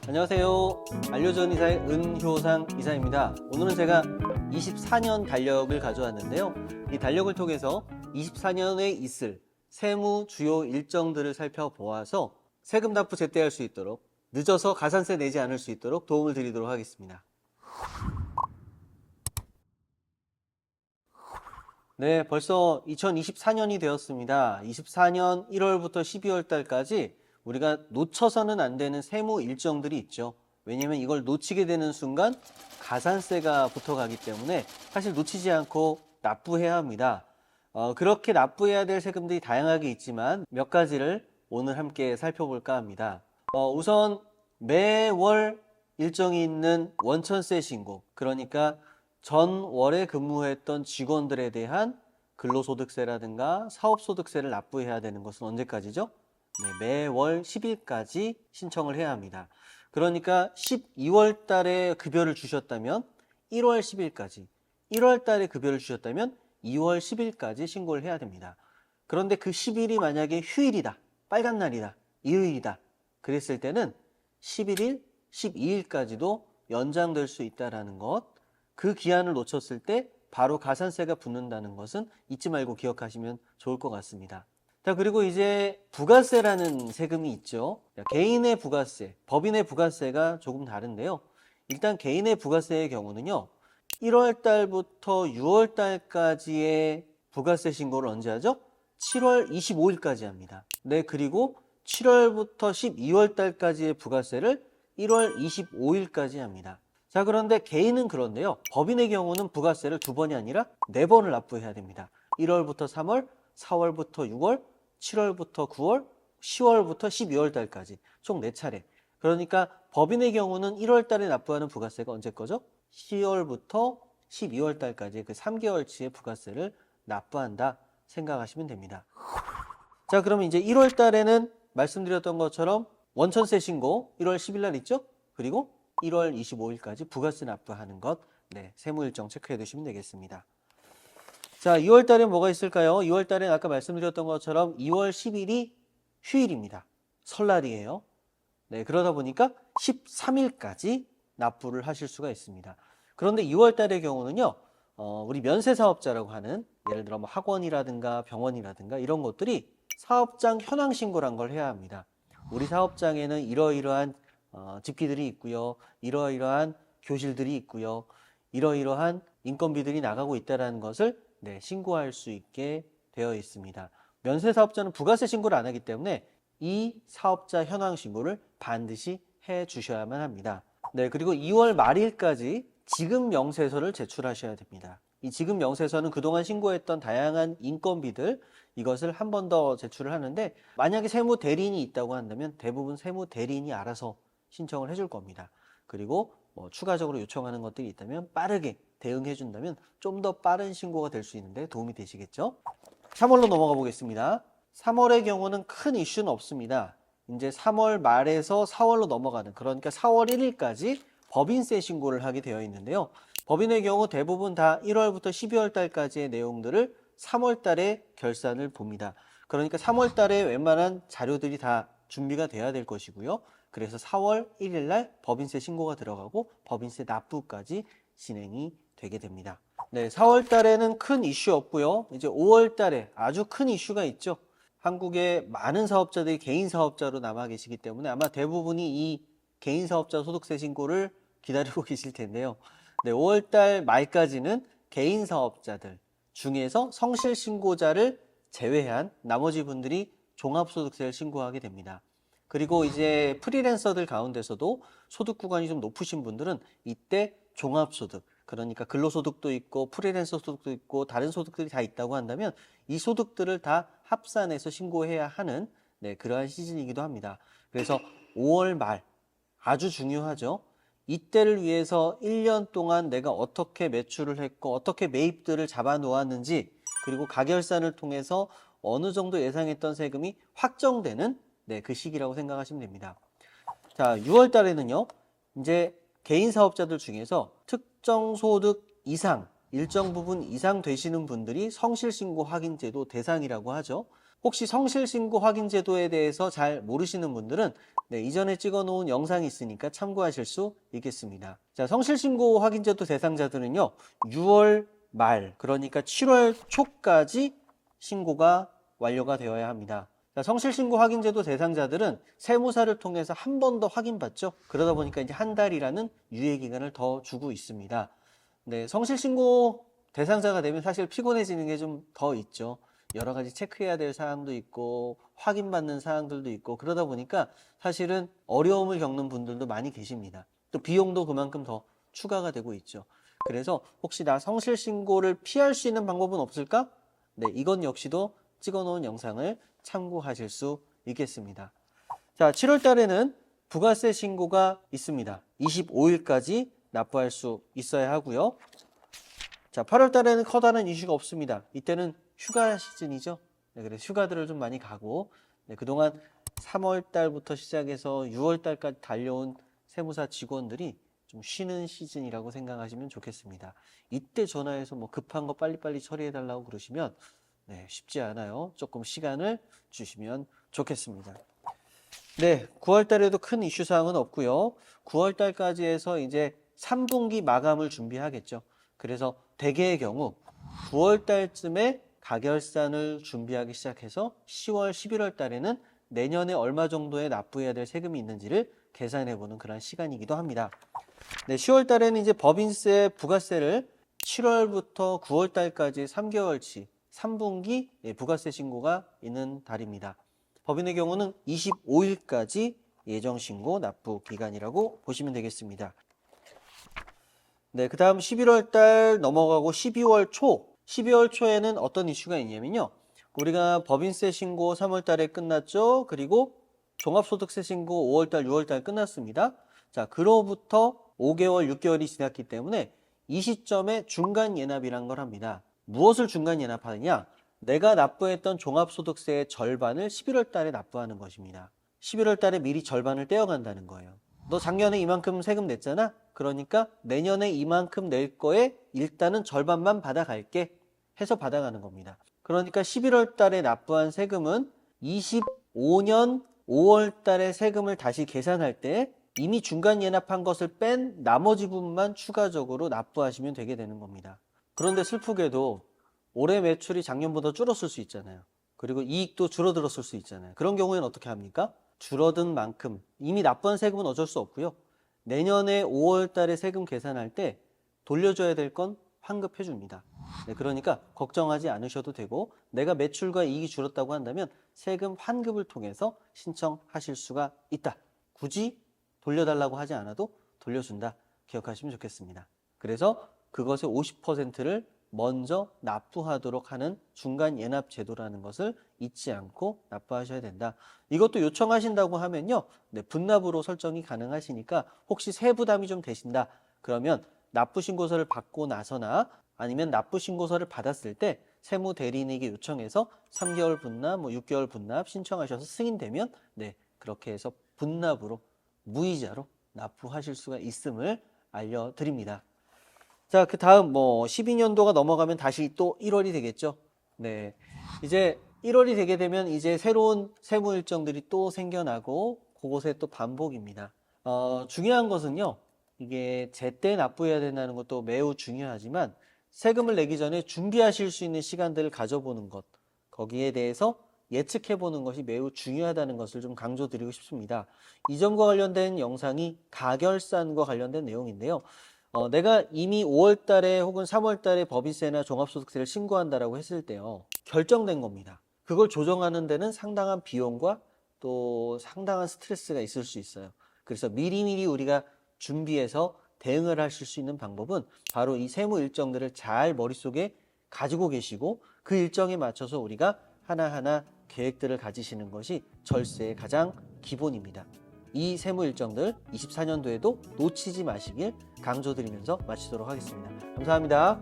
안녕하세요. 알려준 이사의 은효상 이사입니다. 오늘은 제가 24년 달력을 가져왔는데요. 이 달력을 통해서 24년에 있을 세무 주요 일정들을 살펴보아서 세금 납부 제때 할 수 있도록, 늦어서 가산세 내지 않을 수 있도록 도움을 드리도록 하겠습니다. 네, 벌써 2024년이 되었습니다. 24년 1월부터 12월 달까지 우리가 놓쳐서는 안 되는 세무 일정들이 있죠. 왜냐면 이걸 놓치게 되는 순간 가산세가 붙어가기 때문에 사실 놓치지 않고 납부해야 합니다. 그렇게 납부해야 될 세금들이 다양하게 있지만 몇 가지를 오늘 함께 살펴볼까 합니다. 우선 매월 일정이 있는 원천세 신고, 그러니까 전월에 근무했던 직원들에 대한 근로소득세라든가 사업소득세를 납부해야 되는 것은 언제까지죠? 네, 매월 10일까지 신청을 해야 합니다. 그러니까 12월 달에 급여를 주셨다면 1월 10일까지, 1월 달에 급여를 주셨다면 2월 10일까지 신고를 해야 됩니다. 그런데 그 10일이 만약에 휴일이다, 빨간 날이다, 일요일이다 그랬을 때는 11일, 12일까지도 연장될 수 있다는 것, 그 기한을 놓쳤을 때 바로 가산세가 붙는다는 것은 잊지 말고 기억하시면 좋을 것 같습니다. 자, 그리고 이제 부가세라는 세금이 있죠. 개인의 부가세, 법인의 부가세가 조금 다른데요. 일단 개인의 부가세의 경우는요, 1월 달부터 6월 달까지의 부가세 신고를 언제 하죠? 7월 25일까지 합니다. 네, 그리고 7월부터 12월 달까지의 부가세를 1월 25일까지 합니다. 자, 그런데 개인은 그런데요. 법인의 경우는 부가세를 2번이 아니라 4번을 납부해야 됩니다. 1월부터 3월, 4월부터 6월, 7월부터 9월, 10월부터 12월 달까지 총 4차례. 그러니까 법인의 경우는 1월 달에 납부하는 부가세가 언제 거죠? 10월부터 12월 달까지 그 3개월치의 부가세를 납부한다 생각하시면 됩니다. 자, 그럼 이제 1월 달에는 말씀드렸던 것처럼 원천세 신고 1월 10일 날 있죠? 그리고 1월 25일까지 부가세 납부하는 것, 네, 세무 일정 체크해 두시면 되겠습니다. 자, 2월 달에 뭐가 있을까요? 2월 달에는 아까 말씀드렸던 것처럼 2월 10일이 휴일입니다. 설날이에요. 네, 그러다 보니까 13일까지 납부를 하실 수가 있습니다. 그런데 2월 달의 경우는요, 우리 면세사업자라고 하는 예를 들어 뭐 학원이라든가 병원이라든가 이런 것들이 사업장 현황 신고란 걸 해야 합니다. 우리 사업장에는 이러이러한 집기들이 있고요. 이러이러한 교실들이 있고요. 이러이러한 인건비들이 나가고 있다는 것을 신고할 수 있게 되어 있습니다. 면세사업자는 부가세 신고를 안 하기 때문에 이 사업자 현황 신고를 반드시 해 주셔야만 합니다. 네, 그리고 2월 말일까지 지급 명세서를 제출하셔야 됩니다. 이 지급 명세서는 그동안 신고했던 다양한 인건비들, 이것을 한 번 더 제출을 하는데, 만약에 세무 대리인이 있다고 한다면 대부분 세무 대리인이 알아서 신청을 해줄 겁니다. 그리고 뭐 추가적으로 요청하는 것들이 있다면 빠르게 대응해 준다면 좀 더 빠른 신고가 될 수 있는데 도움이 되시겠죠? 3월로 넘어가 보겠습니다. 3월의 경우는 큰 이슈는 없습니다. 이제 3월 말에서 4월로 넘어가는, 그러니까 4월 1일까지 법인세 신고를 하게 되어 있는데요. 법인의 경우 대부분 다 1월부터 12월 달까지의 내용들을 3월 달에 결산을 봅니다. 그러니까 3월 달에 웬만한 자료들이 다 준비가 돼야 될 것이고요. 그래서 4월 1일 날 법인세 신고가 들어가고 법인세 납부까지 진행이 되게 됩니다. 네, 4월 달에는 큰 이슈 없고요. 이제 5월 달에 아주 큰 이슈가 있죠. 한국의 많은 사업자들이 개인 사업자로 남아 계시기 때문에 아마 대부분이 이 개인 사업자 소득세 신고를 기다리고 계실 텐데요. 네, 5월 달 말까지는 개인 사업자들 중에서 성실 신고자를 제외한 나머지 분들이 종합소득세를 신고하게 됩니다. 그리고 이제 프리랜서들 가운데서도 소득 구간이 좀 높으신 분들은 이때 종합소득, 그러니까 근로소득도 있고 프리랜서 소득도 있고 다른 소득들이 다 있다고 한다면 이 소득들을 다 합산해서 신고해야 하는 그러한 시즌이기도 합니다. 그래서 5월 말 아주 중요하죠. 이때를 위해서 1년 동안 내가 어떻게 매출을 했고 어떻게 매입들을 잡아 놓았는지, 그리고 가결산을 통해서 어느 정도 예상했던 세금이 확정되는 그 시기라고 생각하시면 됩니다. 자, 6월 달에는요, 이제 개인 사업자들 중에서 특정 소득 이상, 일정 부분 이상 되시는 분들이 성실신고 확인제도 대상이라고 하죠. 혹시 성실신고 확인 제도에 대해서 잘 모르시는 분들은 이전에 찍어놓은 영상이 있으니까 참고하실 수 있겠습니다. 자, 성실신고 확인 제도 대상자들은요, 6월 말, 그러니까 7월 초까지 신고가 완료가 되어야 합니다. 자, 성실신고 확인 제도 대상자들은 세무사를 통해서 한 번 더 확인받죠. 그러다 보니까 이제 한 달이라는 유예 기간을 더 주고 있습니다. 네, 성실신고 대상자가 되면 사실 피곤해지는 게 좀 더 있죠. 여러 가지 체크해야 될 사항도 있고 확인받는 사항들도 있고 그러다 보니까 사실은 어려움을 겪는 분들도 많이 계십니다. 또 비용도 그만큼 더 추가가 되고 있죠. 그래서 혹시 나 성실신고를 피할 수 있는 방법은 없을까? 네, 이건 역시도 찍어놓은 영상을 참고하실 수 있겠습니다. 자, 7월 달에는 부가세 신고가 있습니다. 25일까지 납부할 수 있어야 하고요. 자, 8월 달에는 커다란 이슈가 없습니다. 이때는 휴가 시즌이죠. 네, 그래서 휴가들을 좀 많이 가고, 그동안 3월 달부터 시작해서 6월 달까지 달려온 세무사 직원들이 좀 쉬는 시즌이라고 생각하시면 좋겠습니다. 이때 전화해서 뭐 급한 거 빨리빨리 처리해달라고 그러시면 쉽지 않아요. 조금 시간을 주시면 좋겠습니다. 네, 9월 달에도 큰 이슈 사항은 없고요. 9월 달까지 해서 이제 3분기 마감을 준비하겠죠. 그래서 대개의 경우 9월 달쯤에 가결산을 준비하기 시작해서 10월, 11월 달에는 내년에 얼마 정도에 납부해야 될 세금이 있는지를 계산해보는 그런 시간이기도 합니다. 네, 10월 달에는 이제 법인세, 부가세를 7월부터 9월 달까지 3개월치 3분기 부가세 신고가 있는 달입니다. 법인의 경우는 25일까지 예정신고 납부 기간이라고 보시면 되겠습니다. 네, 그 다음 11월 달 넘어가고 12월 초에는 어떤 이슈가 있냐면요. 우리가 법인세 신고 3월 달에 끝났죠. 그리고 종합소득세 신고 5월 달, 6월 달 끝났습니다. 자, 그로부터 5개월, 6개월이 지났기 때문에 이 시점에 중간 예납이란 걸 합니다. 무엇을 중간 예납하느냐? 내가 납부했던 종합소득세의 절반을 11월 달에 납부하는 것입니다. 11월 달에 미리 절반을 떼어간다는 거예요. 너 작년에 이만큼 세금 냈잖아? 그러니까 내년에 이만큼 낼 거에 일단은 절반만 받아갈게 해서 받아가는 겁니다. 그러니까 11월 달에 납부한 세금은 25년 5월 달에 세금을 다시 계산할 때 이미 중간 예납한 것을 뺀 나머지 부분만 추가적으로 납부하시면 되게 되는 겁니다. 그런데 슬프게도 올해 매출이 작년보다 줄었을 수 있잖아요. 그리고 이익도 줄어들었을 수 있잖아요. 그런 경우에는 어떻게 합니까? 줄어든 만큼 이미 납부한 세금은 어쩔 수 없고요. 내년에 5월 달에 세금 계산할 때 돌려줘야 될 건 환급해 줍니다. 그러니까 걱정하지 않으셔도 되고 내가 매출과 이익이 줄었다고 한다면 세금 환급을 통해서 신청하실 수가 있다. 굳이 돌려달라고 하지 않아도 돌려준다. 기억하시면 좋겠습니다. 그래서 그것의 50%를 먼저 납부하도록 하는 중간 예납 제도라는 것을 잊지 않고 납부하셔야 된다. 이것도 요청하신다고 하면요. 분납으로 설정이 가능하시니까 혹시 세부담이 좀 되신다. 그러면 납부신고서를 받고 나서나 아니면 납부신고서를 받았을 때 세무대리인에게 요청해서 3개월 분납, 6개월 분납 신청하셔서 승인되면 그렇게 해서 분납으로 무이자로 납부하실 수가 있음을 알려드립니다. 자, 그 다음 12년도가 넘어가면 다시 또 1월이 되겠죠. 네. 이제 1월이 되게 되면 이제 새로운 세무 일정들이 또 생겨나고 그것의 또 반복입니다. 중요한 것은요. 이게 제때 납부해야 된다는 것도 매우 중요하지만 세금을 내기 전에 준비하실 수 있는 시간들을 가져보는 것, 거기에 대해서 예측해보는 것이 매우 중요하다는 것을 좀 강조드리고 싶습니다. 이 점과 관련된 영상이 가결산과 관련된 내용인데요. 내가 이미 5월 달에 혹은 3월 달에 법인세나 종합소득세를 신고한다라고 했을 때요. 결정된 겁니다. 그걸 조정하는 데는 상당한 비용과 또 상당한 스트레스가 있을 수 있어요. 그래서 미리미리 우리가 준비해서 대응을 하실 수 있는 방법은 바로 이 세무 일정들을 잘 머릿속에 가지고 계시고 그 일정에 맞춰서 우리가 하나하나 계획들을 가지시는 것이 절세의 가장 기본입니다. 이 세무 일정들 24년도에도 놓치지 마시길 강조드리면서 마치도록 하겠습니다. 감사합니다.